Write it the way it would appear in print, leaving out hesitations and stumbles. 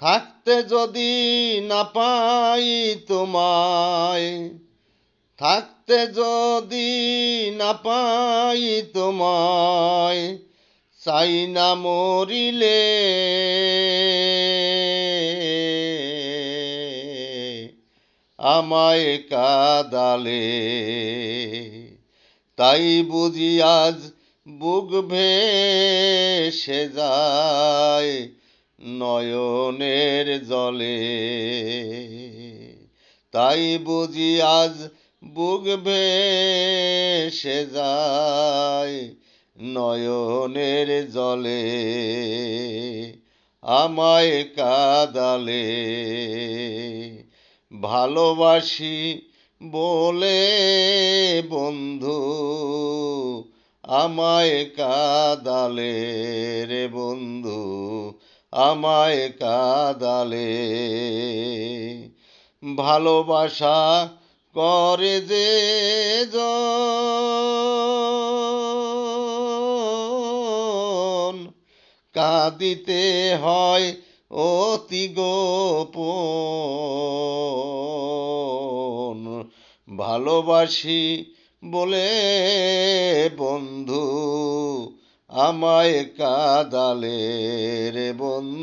থাকতে যদি না পাই তোমায়, থাকতে যদি না পাই তোমায়, চাই না মরিলে আমায় কাদালে। তাই বুঝি আজ বুক ভেসে যায় নয়নের জলে। তাই বুঝি আজ বুক ভেসে যায় নয়নের জলে আমায় কাদালে। ভালোবাসি বলে বন্ধু আমায় কাদালে রে বন্ধু, আমায় কাদালে। ভালোবাসা করে যে জন, কাঁদিতে হয় অতি গোপন। ভালোবাসি বলে বন্ধু আমায় কাদালে রে বন্ধু।